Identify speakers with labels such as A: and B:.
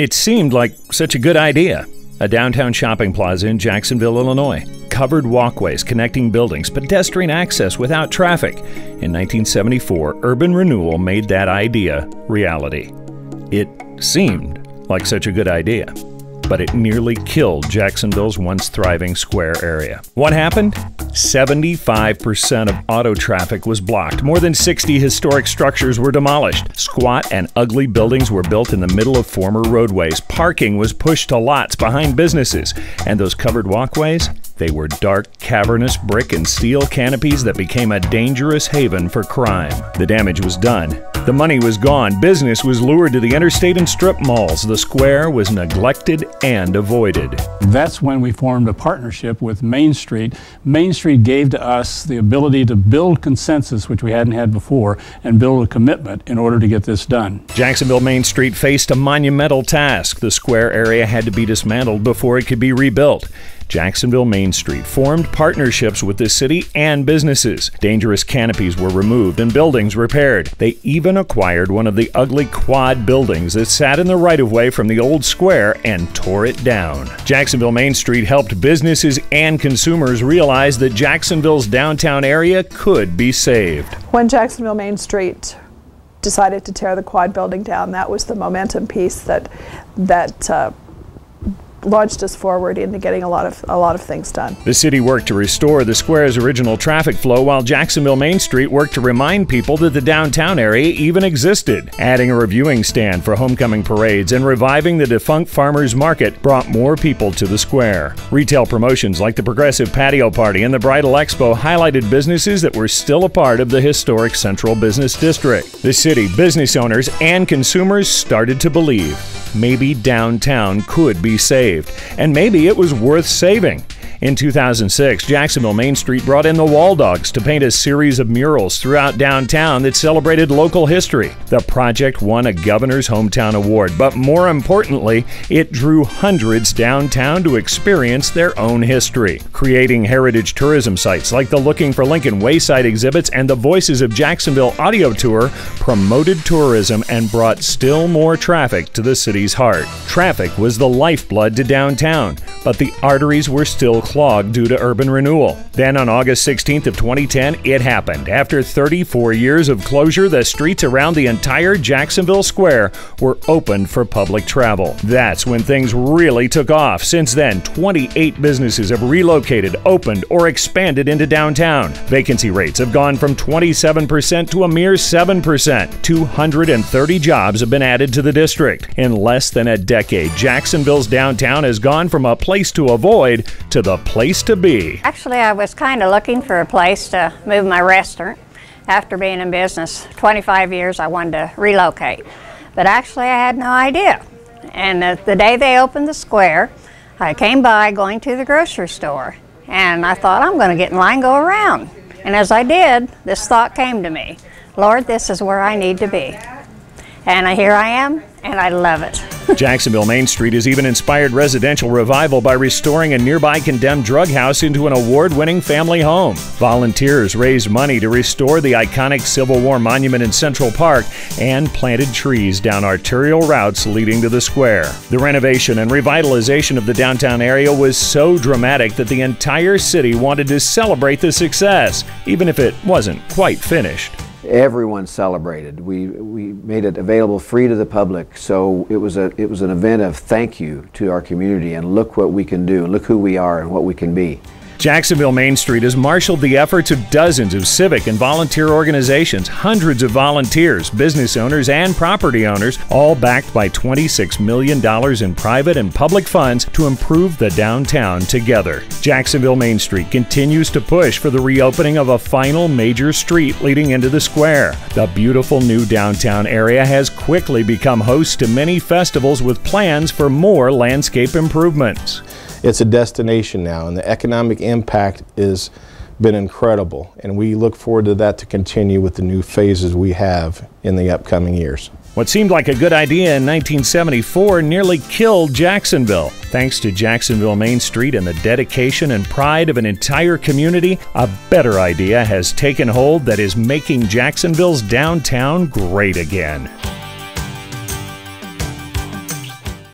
A: It seemed like such a good idea. A downtown shopping plaza in Jacksonville, Illinois. Covered walkways connecting buildings, pedestrian access without traffic. In 1974, urban renewal made that idea reality. It seemed like such a good idea, but it nearly killed Jacksonville's once thriving square area. What happened? 75% of auto traffic was blocked. More than 60 historic structures were demolished. Squat and ugly buildings were built in the middle of former roadways. Parking was pushed to lots behind businesses. And those covered walkways? They were dark, cavernous brick and steel canopies that became a dangerous haven for crime. The damage was done. The money was gone. Business was lured to the interstate and strip malls. The square was neglected and avoided.
B: That's when we formed a partnership with Main Street. Main Street gave to us the ability to build consensus, which we hadn't had before, and build a commitment in order to get this done.
A: Jacksonville Main Street faced a monumental task. The square area had to be dismantled before it could be rebuilt. Jacksonville Main Street formed partnerships with the city and businesses. Dangerous canopies were removed and buildings repaired. They even acquired one of the ugly quad buildings that sat in the right-of-way from the old square and tore it down. Jacksonville Main Street helped businesses and consumers realize that Jacksonville's downtown area could be saved.
C: When Jacksonville Main Street decided to tear the quad building down, that was the momentum piece that launched us forward into getting a lot of things done.
A: The city worked to restore the square's original traffic flow, while Jacksonville Main Street worked to remind people that the downtown area even existed. Adding a reviewing stand for homecoming parades and reviving the defunct farmers market brought more people to the square. Retail promotions like the Progressive Patio Party and the Bridal Expo highlighted businesses that were still a part of the historic Central Business District. The city, business owners, and consumers started to believe maybe downtown could be saved, and maybe it was worth saving. In 2006, Jacksonville Main Street brought in the Wall Dogs to paint a series of murals throughout downtown that celebrated local history. The project won a Governor's Hometown Award, but more importantly, it drew hundreds downtown to experience their own history. Creating heritage tourism sites like the Looking for Lincoln Wayside exhibits and the Voices of Jacksonville audio tour promoted tourism and brought still more traffic to the city's heart. Traffic was the lifeblood to downtown, but the arteries were still clogged due to urban renewal. Then on August 16th of 2010, it happened. After 34 years of closure, the streets around the entire Jacksonville Square were opened for public travel. That's when things really took off. Since then, 28 businesses have relocated, opened, or expanded into downtown. Vacancy rates have gone from 27% to a mere 7%. 230 jobs have been added to the district. In less than a decade, Jacksonville's downtown has gone from a place to avoid to the place to be.
D: Actually, I was kind of looking for a place to move my restaurant. After being in business 25 years, I wanted to relocate. But actually, I had no idea. And the day they opened the square, I came by going to the grocery store. And I thought, I'm going to get in line and go around. And as I did, this thought came to me. Lord, this is where I need to be. And here I am, and I love it.
A: Jacksonville Main Street has even inspired residential revival by restoring a nearby condemned drug house into an award-winning family home. Volunteers raised money to restore the iconic Civil War monument in Central Park and planted trees down arterial routes leading to the square. The renovation and revitalization of the downtown area was so dramatic that the entire city wanted to celebrate the success, even if it wasn't quite finished.
E: Everyone celebrated. We made it available free to the public, so it was an event of thank you to our community, and look what we can do, and look who we are and what we can be.
A: Jacksonville Main Street has marshaled the efforts of dozens of civic and volunteer organizations, hundreds of volunteers, business owners, and property owners, all backed by $26 million in private and public funds to improve the downtown together. Jacksonville Main Street continues to push for the reopening of a final major street leading into the square. The beautiful new downtown area has quickly become host to many festivals with plans for more landscape improvements.
F: It's a destination now, and the economic impact has been incredible, and we look forward to that to continue with the new phases we have in the upcoming years.
A: What seemed like a good idea in 1974 nearly killed Jacksonville. Thanks to Jacksonville Main Street and the dedication and pride of an entire community, a better idea has taken hold that is making Jacksonville's downtown great again.